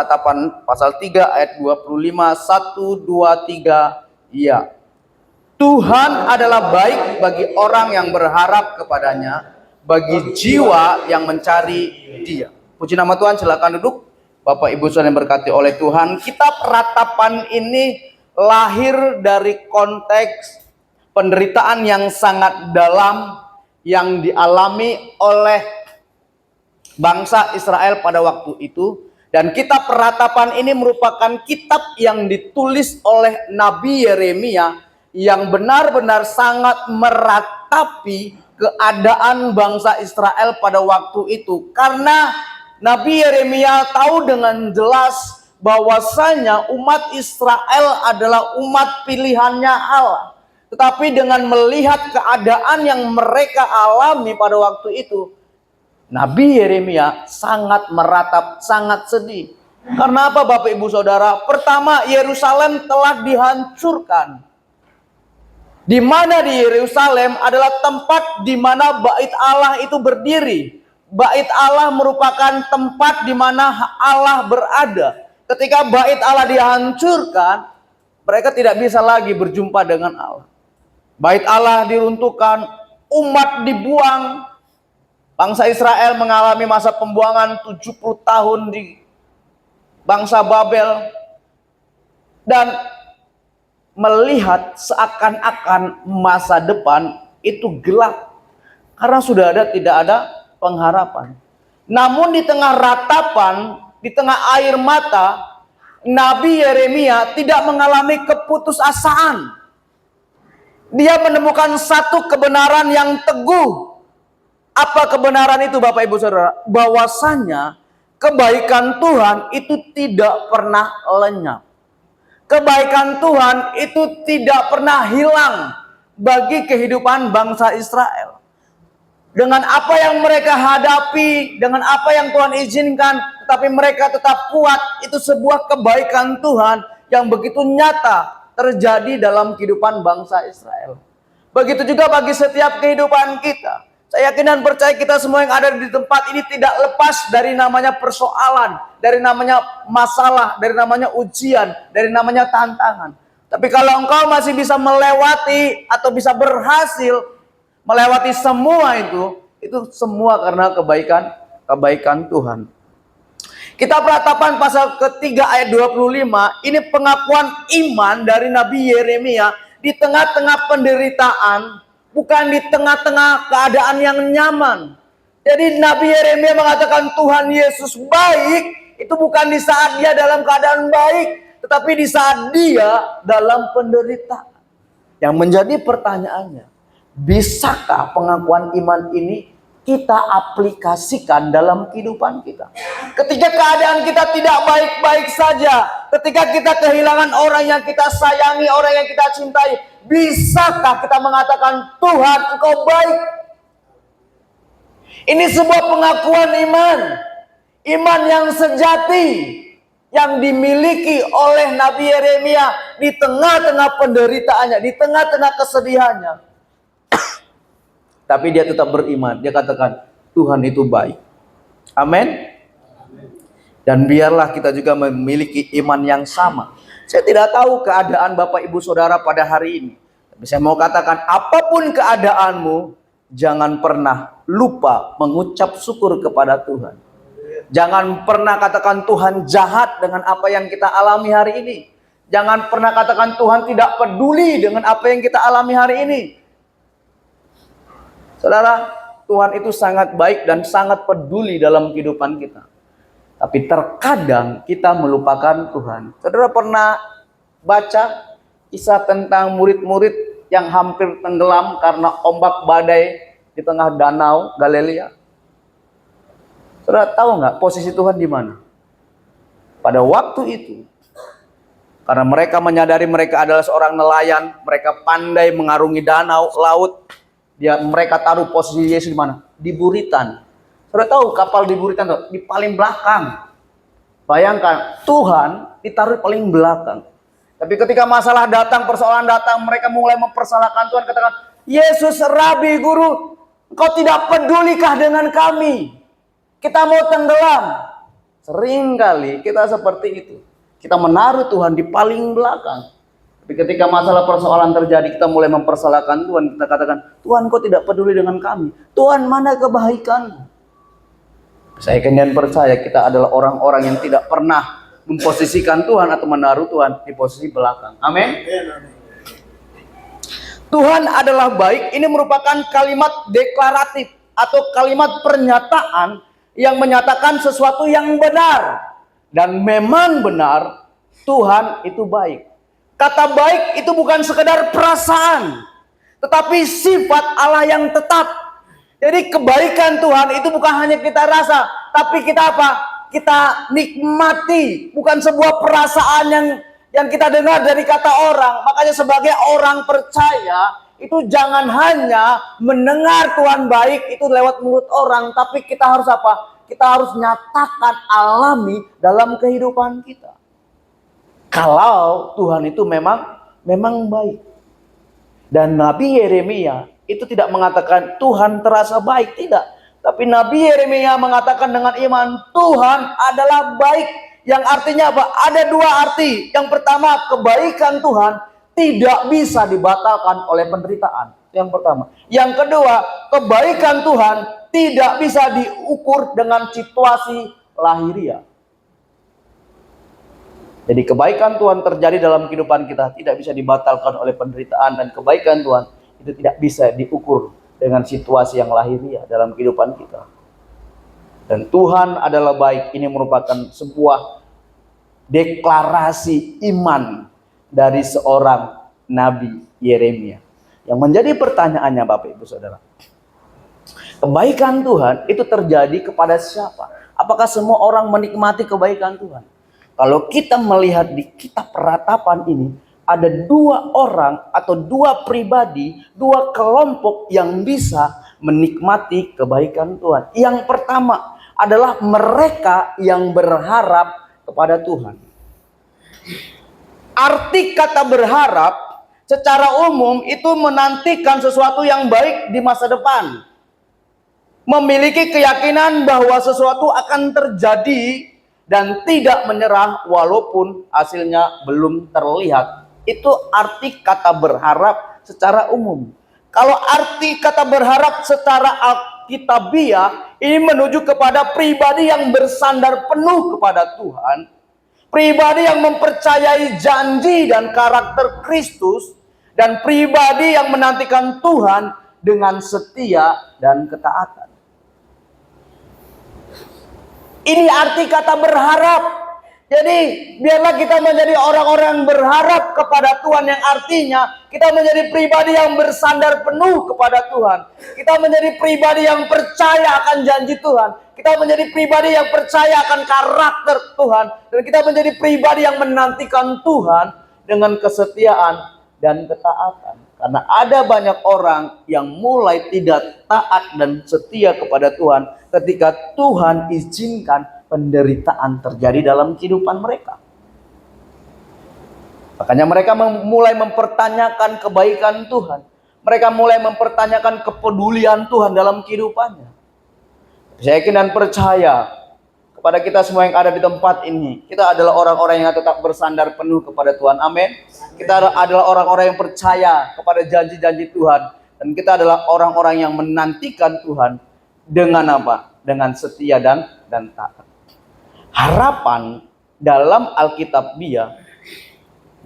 Peratapan pasal 3 ayat 25, 1, 2, 3. Ya, Tuhan adalah baik bagi orang yang berharap kepadanya, bagi jiwa yang mencari Dia. Puji nama Tuhan, silakan duduk. Bapak Ibu saudara yang berkati oleh Tuhan, kitab Peratapan ini lahir dari konteks penderitaan yang sangat dalam yang dialami oleh bangsa Israel pada waktu itu. Dan kitab Peratapan ini merupakan kitab yang ditulis oleh Nabi Yeremia yang benar-benar sangat meratapi keadaan bangsa Israel pada waktu itu. Karena Nabi Yeremia tahu dengan jelas bahwasanya umat Israel adalah umat pilihannya Allah. Tetapi dengan melihat keadaan yang mereka alami pada waktu itu, Nabi Yeremia sangat meratap, sangat sedih. Karena apa Bapak Ibu Saudara? Pertama, Yerusalem telah dihancurkan. Di mana di Yerusalem adalah tempat di mana bait Allah itu berdiri. Bait Allah merupakan tempat di mana Allah berada. Ketika bait Allah dihancurkan, mereka tidak bisa lagi berjumpa dengan Allah. Bait Allah diruntuhkan, umat dibuang. Bangsa Israel mengalami masa pembuangan 70 tahun di bangsa Babel. Dan melihat seakan-akan masa depan itu gelap. Karena tidak ada pengharapan. Namun di tengah ratapan, di tengah air mata, Nabi Yeremia tidak mengalami keputusasaan. Dia menemukan satu kebenaran yang teguh. Apa kebenaran itu Bapak Ibu Saudara? Bahwasanya kebaikan Tuhan itu tidak pernah lenyap. Kebaikan Tuhan itu tidak pernah hilang bagi kehidupan bangsa Israel. Dengan apa yang mereka hadapi, dengan apa yang Tuhan izinkan, tetapi mereka tetap kuat. Itu sebuah kebaikan Tuhan yang begitu nyata terjadi dalam kehidupan bangsa Israel. Begitu juga bagi setiap kehidupan kita. Saya yakin dan percaya kita semua yang ada di tempat ini tidak lepas dari namanya persoalan, dari namanya masalah, dari namanya ujian, dari namanya tantangan. Tapi kalau engkau masih bisa melewati atau bisa berhasil melewati semua itu semua karena kebaikan Tuhan. Kitab Peratapan pasal ketiga ayat 25, ini pengakuan iman dari Nabi Yeremia di tengah-tengah penderitaan. Bukan di tengah-tengah keadaan yang nyaman. Jadi Nabi Yeremia mengatakan Tuhan Yesus baik. Itu bukan di saat dia dalam keadaan baik. Tetapi di saat dia dalam penderitaan. Yang menjadi pertanyaannya, bisakah pengakuan iman ini kita aplikasikan dalam kehidupan kita? Ketika keadaan kita tidak baik-baik saja. Ketika kita kehilangan orang yang kita sayangi, orang yang kita cintai. Bisakah kita mengatakan Tuhan Engkau baik? Ini sebuah pengakuan iman. Iman yang sejati. Yang dimiliki oleh Nabi Yeremia di tengah-tengah penderitaannya, di tengah-tengah kesedihannya. Tapi dia tetap beriman. Dia katakan Tuhan itu baik. Amin. Dan biarlah kita juga memiliki iman yang sama. Saya tidak tahu keadaan Bapak Ibu Saudara pada hari ini. Tapi saya mau katakan apapun keadaanmu, jangan pernah lupa mengucap syukur kepada Tuhan. Jangan pernah katakan Tuhan jahat dengan apa yang kita alami hari ini. Jangan pernah katakan Tuhan tidak peduli dengan apa yang kita alami hari ini. Saudara, Tuhan itu sangat baik dan sangat peduli dalam kehidupan kita. Tapi terkadang kita melupakan Tuhan. Saudara pernah baca kisah tentang murid-murid yang hampir tenggelam karena ombak badai di tengah danau Galilea? Saudara tahu nggak posisi Tuhan di mana? Pada waktu itu, karena mereka menyadari mereka adalah seorang nelayan, mereka pandai mengarungi danau, laut. Mereka taruh posisi Yesus di mana? Di buritan. Saudara tahu kapal di buritan di paling belakang. Bayangkan Tuhan ditaruh di paling belakang. Tapi ketika masalah datang, persoalan datang, mereka mulai mempersalahkan Tuhan, katakan, Yesus, Rabi, Guru, Engkau tidak pedulikah dengan kami? Kita mau tenggelam. Seringkali kita seperti itu. Kita menaruh Tuhan di paling belakang. Tapi ketika masalah persoalan terjadi, kita mulai mempersalahkan Tuhan. Kita katakan, Tuhan kok tidak peduli dengan kami? Tuhan, mana kebaikan? Saya kemudian percaya kita adalah orang-orang yang tidak pernah memposisikan Tuhan atau menaruh Tuhan di posisi belakang. Amin. Tuhan adalah baik. Ini merupakan kalimat deklaratif atau kalimat pernyataan yang menyatakan sesuatu yang benar. Dan memang benar, Tuhan itu baik. Kata baik itu bukan sekedar perasaan, tetapi sifat Allah yang tetap. Jadi kebaikan Tuhan itu bukan hanya kita rasa, tapi kita apa? Kita nikmati, bukan sebuah perasaan yang kita dengar dari kata orang. Makanya sebagai orang percaya, itu jangan hanya mendengar Tuhan baik itu lewat mulut orang, tapi kita harus apa? Kita harus nyatakan alami dalam kehidupan kita. Kalau Tuhan itu memang baik. Dan Nabi Yeremia itu tidak mengatakan Tuhan terasa baik, tidak. Tapi Nabi Yeremia mengatakan dengan iman, Tuhan adalah baik. Yang artinya apa? Ada dua arti. Yang pertama, kebaikan Tuhan tidak bisa dibatalkan oleh penderitaan. Yang pertama. Yang kedua, kebaikan Tuhan tidak bisa diukur dengan situasi lahiriah. Jadi kebaikan Tuhan terjadi dalam kehidupan kita tidak bisa dibatalkan oleh penderitaan, dan kebaikan Tuhan itu tidak bisa diukur dengan situasi yang lahiriah dalam kehidupan kita. Dan Tuhan adalah baik. Ini merupakan sebuah deklarasi iman dari seorang Nabi Yeremia. Yang menjadi pertanyaannya Bapak Ibu Saudara, kebaikan Tuhan itu terjadi kepada siapa? Apakah semua orang menikmati kebaikan Tuhan? Kalau kita melihat di kitab Peratapan ini, ada dua orang atau dua pribadi, dua kelompok yang bisa menikmati kebaikan Tuhan. Yang pertama adalah mereka yang berharap kepada Tuhan. Arti kata berharap secara umum itu menantikan sesuatu yang baik di masa depan. Memiliki keyakinan bahwa sesuatu akan terjadi dan tidak menyerah walaupun hasilnya belum terlihat. Itu arti kata berharap secara umum. Kalau arti kata berharap secara alkitabiah, ini menuju kepada pribadi yang bersandar penuh kepada Tuhan. Pribadi yang mempercayai janji dan karakter Kristus. Dan pribadi yang menantikan Tuhan dengan setia dan ketaatan. Ini arti kata berharap. Jadi biarlah kita menjadi orang-orang yang berharap kepada Tuhan, yang artinya kita menjadi pribadi yang bersandar penuh kepada Tuhan. Kita menjadi pribadi yang percaya akan janji Tuhan. Kita menjadi pribadi yang percaya akan karakter Tuhan. Dan kita menjadi pribadi yang menantikan Tuhan dengan kesetiaan dan ketaatan. Karena ada banyak orang yang mulai tidak taat dan setia kepada Tuhan ketika Tuhan izinkan penderitaan terjadi dalam kehidupan mereka. Makanya mereka mulai mempertanyakan kebaikan Tuhan. Mereka mulai mempertanyakan kepedulian Tuhan dalam kehidupannya. Saya yakin dan percaya kepada kita semua yang ada di tempat ini, kita adalah orang-orang yang tetap bersandar penuh kepada Tuhan. Amin. Kita adalah orang-orang yang percaya kepada janji-janji Tuhan. Dan kita adalah orang-orang yang menantikan Tuhan dengan apa? Dengan setia dan taat. Harapan dalam Alkitabiah,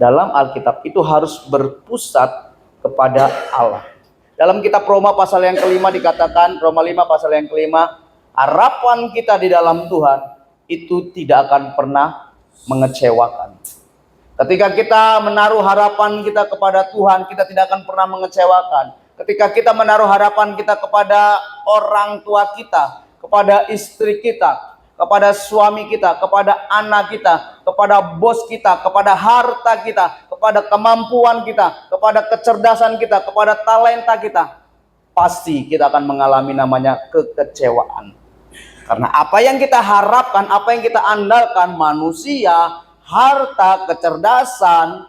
dalam Alkitab itu harus berpusat kepada Allah. Dalam kitab Roma pasal yang kelima dikatakan, Roma 5 pasal yang kelima, harapan kita di dalam Tuhan itu tidak akan pernah mengecewakan. Ketika kita menaruh harapan kita kepada Tuhan, kita tidak akan pernah mengecewakan. Ketika kita menaruh harapan kita kepada orang tua kita, kepada istri kita, kepada suami kita, kepada anak kita, kepada bos kita, kepada harta kita, kepada kemampuan kita, kepada kecerdasan kita, kepada talenta kita, pasti kita akan mengalami namanya kekecewaan. Karena apa yang kita harapkan, apa yang kita andalkan, manusia, harta, kecerdasan,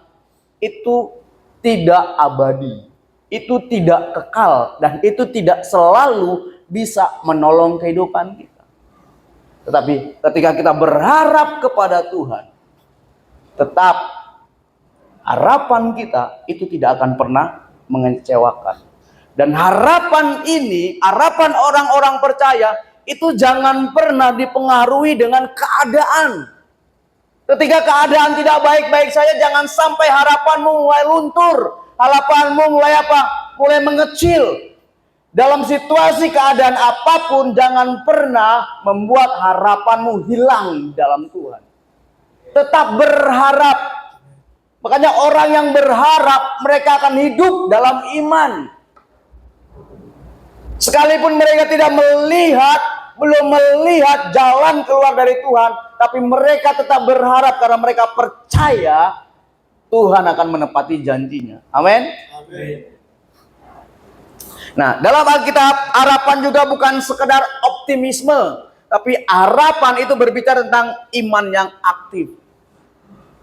itu tidak abadi, itu tidak kekal, dan itu tidak selalu bisa menolong kehidupan kita. Tetapi ketika kita berharap kepada Tuhan, tetap harapan kita itu tidak akan pernah mengecewakan. Dan harapan ini, harapan orang-orang percaya itu jangan pernah dipengaruhi dengan keadaan. Ketika keadaan tidak baik-baik saja, jangan sampai harapanmu mulai luntur. Harapanmu mulai apa? Mulai mengecil. Dalam situasi keadaan apapun, jangan pernah membuat harapanmu hilang dalam Tuhan. Tetap berharap. Makanya orang yang berharap, mereka akan hidup dalam iman. Sekalipun mereka tidak belum melihat jalan keluar dari Tuhan, tapi mereka tetap berharap karena mereka percaya Tuhan akan menepati janjinya. Amin. Nah, dalam Alkitab, harapan juga bukan sekedar optimisme, tapi harapan itu berbicara tentang iman yang aktif.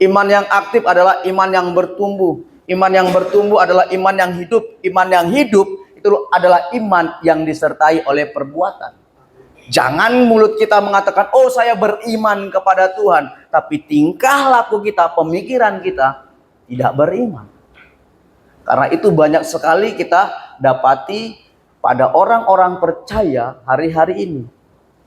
Iman yang aktif adalah iman yang bertumbuh. Iman yang bertumbuh adalah iman yang hidup. Iman yang hidup itu adalah iman yang disertai oleh perbuatan. Jangan mulut kita mengatakan, oh saya beriman kepada Tuhan, tapi tingkah laku kita, pemikiran kita tidak beriman. Karena itu banyak sekali kita dapati pada orang-orang percaya hari-hari ini.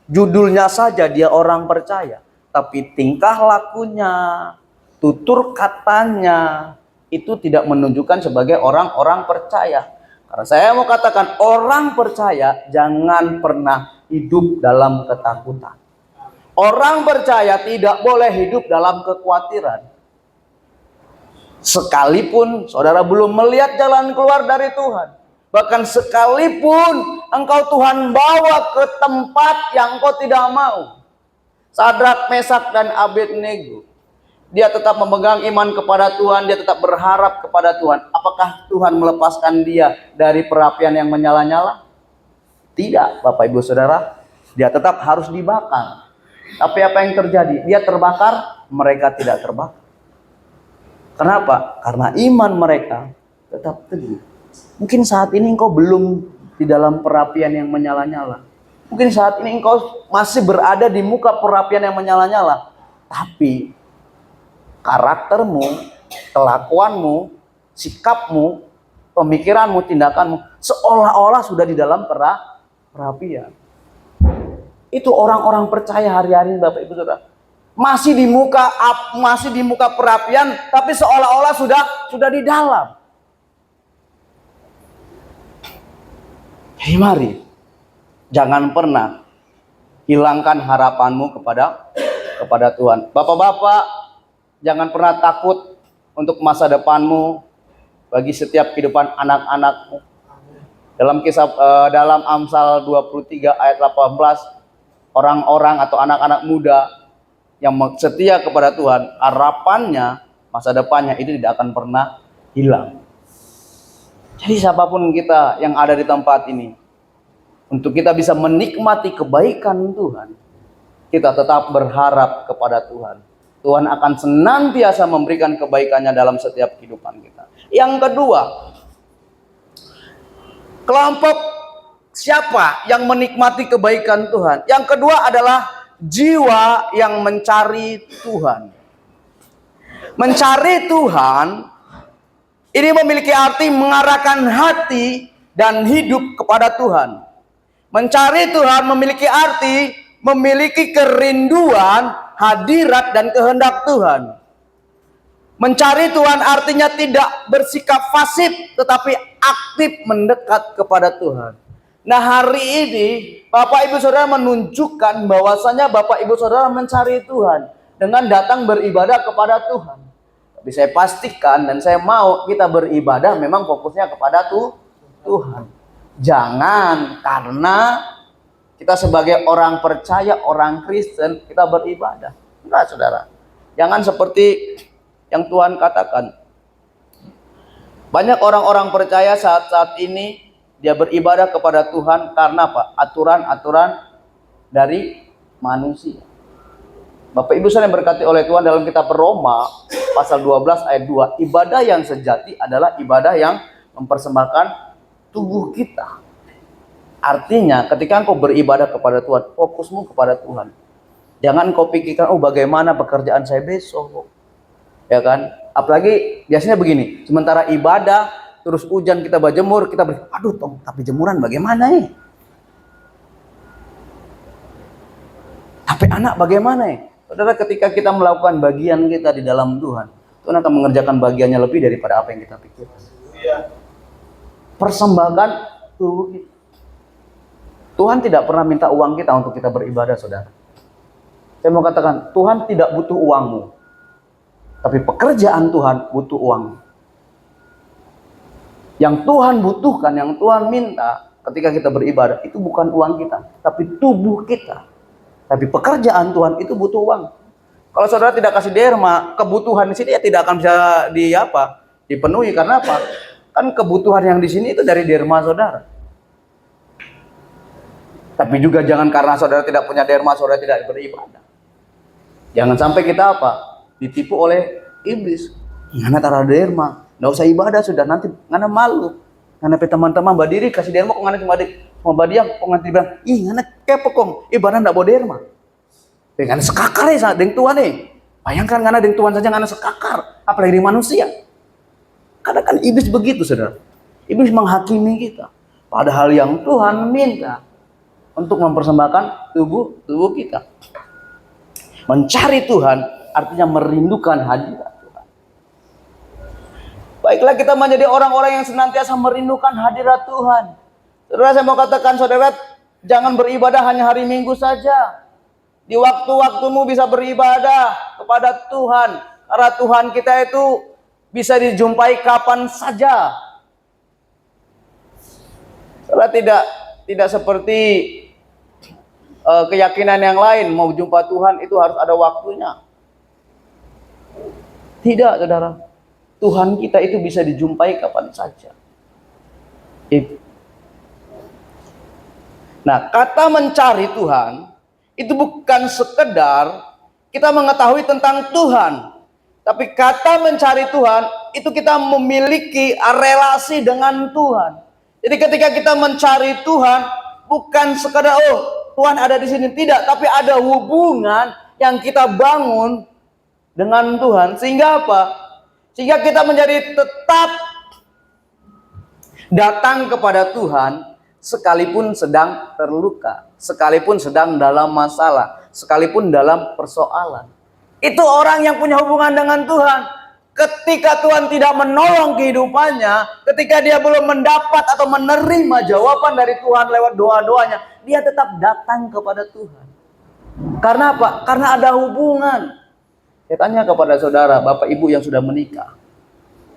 Judulnya saja dia orang percaya, tapi tingkah lakunya, tutur katanya itu tidak menunjukkan sebagai orang-orang percaya. Karena saya mau katakan, orang percaya jangan pernah hidup dalam ketakutan. Orang percaya tidak boleh hidup dalam kekhawatiran. Sekalipun saudara belum melihat jalan keluar dari Tuhan, bahkan sekalipun engkau Tuhan bawa ke tempat yang engkau tidak mau, Sadrak, Mesak, dan Abednego, dia tetap memegang iman kepada Tuhan, dia tetap berharap kepada Tuhan. Apakah Tuhan melepaskan dia dari perapian yang menyala-nyala? Tidak, Bapak Ibu Saudara. Dia tetap harus dibakar. Tapi apa yang terjadi? Dia terbakar, mereka tidak terbakar. Kenapa? Karena iman mereka tetap teguh. Mungkin saat ini engkau belum di dalam perapian yang menyala-nyala. Mungkin saat ini engkau masih berada di muka perapian yang menyala-nyala. Tapi karaktermu, kelakuanmu, sikapmu, pemikiranmu, tindakanmu seolah-olah sudah di dalam perapian. Itu orang-orang percaya hari-hari, Bapak Ibu Saudara. Masih di muka perapian, tapi seolah-olah sudah di dalam. Hei, mari jangan pernah hilangkan harapanmu kepada Tuhan. Bapak-bapak, jangan pernah takut untuk masa depanmu, bagi setiap kehidupan anak-anakmu. Dalam Amsal 23 ayat 18, orang-orang atau anak-anak muda yang setia kepada Tuhan, harapannya, masa depannya itu tidak akan pernah hilang. Jadi siapapun kita yang ada di tempat ini, untuk kita bisa menikmati kebaikan Tuhan, kita tetap berharap kepada Tuhan. Tuhan akan senantiasa memberikan kebaikannya dalam setiap kehidupan kita. Yang kedua, kelompok siapa yang menikmati kebaikan Tuhan? Yang kedua adalah jiwa yang mencari Tuhan. Mencari Tuhan ini memiliki arti mengarahkan hati dan hidup kepada Tuhan. Mencari Tuhan memiliki arti memiliki kerinduan, hadirat, dan kehendak Tuhan. Mencari Tuhan artinya tidak bersikap pasif, tetapi aktif mendekat kepada Tuhan. Nah, hari ini Bapak Ibu Saudara menunjukkan bahwasanya Bapak Ibu Saudara mencari Tuhan dengan datang beribadah kepada Tuhan. Tapi saya pastikan dan saya mau kita beribadah memang fokusnya kepada Tuhan. Jangan karena kita sebagai orang percaya, orang Kristen, kita beribadah. Enggak, saudara. Jangan seperti yang Tuhan katakan. Banyak orang-orang percaya saat ini dia beribadah kepada Tuhan karena apa? Aturan-aturan dari manusia. Bapak Ibu saudara yang berkati oleh Tuhan, dalam kitab Roma pasal 12 ayat 2, ibadah yang sejati adalah ibadah yang mempersembahkan tubuh kita. Artinya ketika engkau beribadah kepada Tuhan, fokusmu kepada Tuhan. Jangan kau pikirkan, oh bagaimana pekerjaan saya besok. Ya kan? Apalagi biasanya begini, sementara ibadah, terus hujan kita berjemur, kita aduh tapi jemuran bagaimana ya? Tapi anak bagaimana ya? Saudara, ketika kita melakukan bagian kita di dalam Tuhan, Tuhan akan mengerjakan bagiannya lebih daripada apa yang kita pikirkan. Persembahkan tubuh kita. Tuhan tidak pernah minta uang kita untuk kita beribadah, saudara. Saya mau katakan, Tuhan tidak butuh uangmu. Tapi pekerjaan Tuhan butuh uang. Yang Tuhan butuhkan, yang Tuhan minta ketika kita beribadah, itu bukan uang kita, tapi tubuh kita. Tapi pekerjaan Tuhan itu butuh uang. Kalau saudara tidak kasih derma, kebutuhan di sini ya tidak akan bisa dipenuhi. Karena apa? Kan kebutuhan yang di sini itu dari derma saudara. Tapi juga jangan karena saudara tidak punya derma, saudara tidak beribadah. Jangan sampai kita ditipu oleh iblis. Ngana tara derma, nggak usah ibadah sudah, nanti ngana malu. Ngana pe teman-teman badiri kasih derma, kok ngana cuma diam, kok ngana bilang, ih ngana kepo kong, ibadah nggak bawa derma. Ngana sekakar ya dengan Tuhan nih. Bayangkan ngana dengan Tuhan saja ngana sekakar, apalagi dengan manusia. Karena kan iblis begitu, saudara. Iblis menghakimi kita. Padahal yang Tuhan minta untuk mempersembahkan tubuh kita. Mencari Tuhan artinya merindukan hadirat Tuhan. Baiklah, kita menjadi orang-orang yang senantiasa merindukan hadirat Tuhan. Saudara, saya mau katakan, saudara, jangan beribadah hanya hari Minggu saja. Di waktu-waktumu bisa beribadah kepada Tuhan. Karena Tuhan kita itu bisa dijumpai kapan saja. Saudara, tidak seperti keyakinan yang lain, mau jumpa Tuhan itu harus ada waktunya. Tidak, saudara. Tuhan kita itu bisa dijumpai kapan saja. Nah, kata mencari Tuhan itu bukan sekedar kita mengetahui tentang Tuhan, tapi kata mencari Tuhan itu kita memiliki relasi dengan Tuhan. Jadi ketika kita mencari Tuhan, bukan sekadar Tuhan ada di sini, tidak, tapi ada hubungan yang kita bangun dengan Tuhan. Sehingga apa? Sehingga kita menjadi tetap datang kepada Tuhan sekalipun sedang terluka, sekalipun sedang dalam masalah, sekalipun dalam persoalan. Itu orang yang punya hubungan dengan Tuhan. Ketika Tuhan tidak menolong kehidupannya, ketika dia belum mendapat atau menerima jawaban dari Tuhan lewat doa-doanya, dia tetap datang kepada Tuhan. Karena apa? Karena ada hubungan. Saya tanya kepada saudara, bapak ibu yang sudah menikah,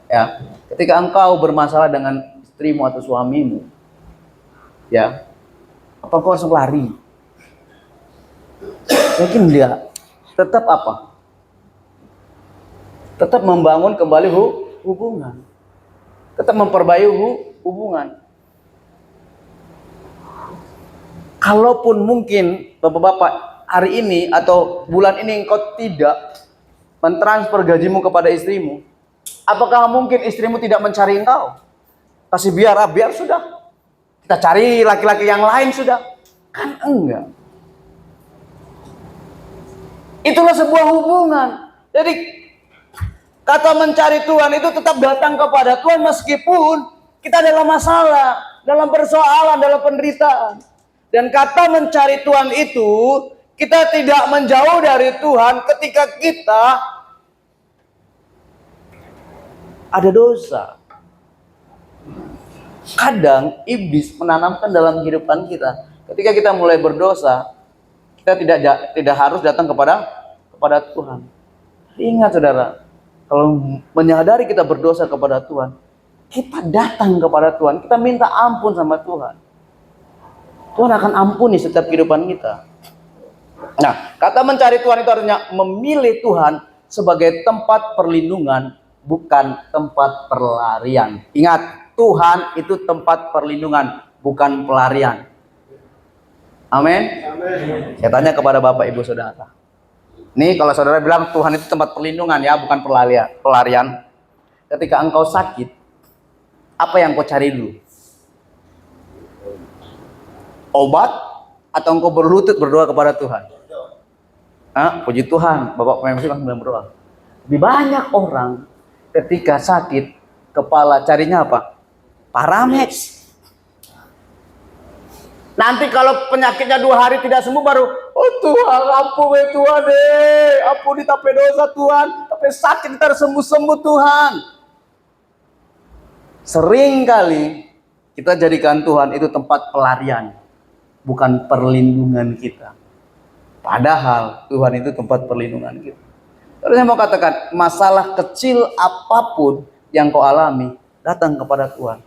ya, ketika engkau bermasalah dengan istrimu atau suamimu, ya, apa engkau langsung lari? Mungkin dia tetap tetap membangun kembali hubungan, tetap memperbaiki hubungan. Kalaupun mungkin bapak-bapak hari ini atau bulan ini engkau tidak mentransfer gajimu kepada istrimu, apakah mungkin istrimu tidak mencari engkau? Kasih biar sudah, kita cari laki-laki yang lain sudah. Kan enggak. Itulah sebuah hubungan. Jadi kata mencari Tuhan itu tetap datang kepada Tuhan meskipun kita dalam masalah, dalam persoalan, dalam penderitaan. Dan kata mencari Tuhan itu, kita tidak menjauh dari Tuhan ketika kita ada dosa. Kadang iblis menanamkan dalam kehidupan kita, ketika kita mulai berdosa, kita tidak harus datang kepada Tuhan. Ingat saudara, kalau menyadari kita berdosa kepada Tuhan, kita datang kepada Tuhan, kita minta ampun sama Tuhan. Tuhan akan ampuni setiap kehidupan kita. Nah, kata mencari Tuhan itu artinya memilih Tuhan sebagai tempat perlindungan, bukan tempat pelarian. Ingat, Tuhan itu tempat perlindungan, bukan pelarian. Amin. Saya tanya kepada Bapak Ibu Saudara. Nih, kalau saudara bilang Tuhan itu tempat perlindungan, ya, bukan pelarian. Ketika engkau sakit, apa yang kau cari dulu? Obat atau engkau berlutut berdoa kepada Tuhan? Puji Tuhan, Bapak PMC langsung berdoa. Lebih banyak orang ketika sakit kepala carinya apa? Paramex. Nanti kalau penyakitnya 2 hari tidak sembuh baru, oh Tuhan, ampun Tuhan ampuni tapi dosa Tuhan, tapi sakit ntar sembuh-sembuh Tuhan. Sering kali kita jadikan Tuhan itu tempat pelarian, bukan perlindungan kita. Padahal Tuhan itu tempat perlindungan kita. Terus saya mau katakan, masalah kecil apapun yang kau alami, datang kepada Tuhan.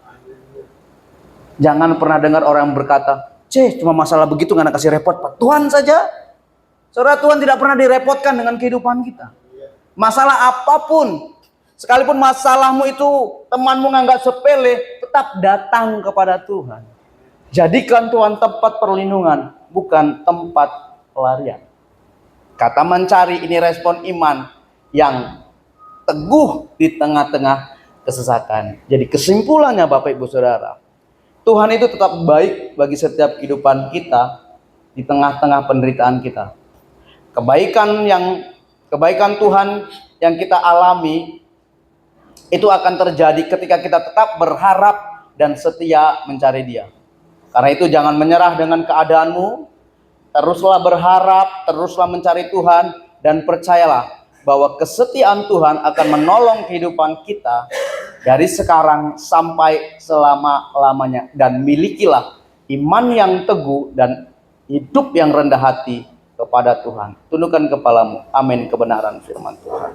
Jangan pernah dengar orang berkata, cuma masalah begitu nggak kasih repot Pak. Tuhan saja. Saudara, Tuhan tidak pernah direpotkan dengan kehidupan kita. Masalah apapun, sekalipun masalahmu itu temanmu nganggap sepele, tetap datang kepada Tuhan. Jadikan Tuhan tempat perlindungan, bukan tempat pelarian. Kata mencari ini respon iman yang teguh di tengah-tengah kesesakan. Jadi kesimpulannya Bapak Ibu Saudara, Tuhan itu tetap baik bagi setiap kehidupan kita di tengah-tengah penderitaan kita. Kebaikan Tuhan yang kita alami itu akan terjadi ketika kita tetap berharap dan setia mencari Dia. Karena itu jangan menyerah dengan keadaanmu, teruslah berharap, teruslah mencari Tuhan, dan percayalah bahwa kesetiaan Tuhan akan menolong kehidupan kita dari sekarang sampai selama-lamanya. Dan milikilah iman yang teguh dan hidup yang rendah hati kepada Tuhan. Tundukkan kepalamu. Amin. Kebenaran firman Tuhan.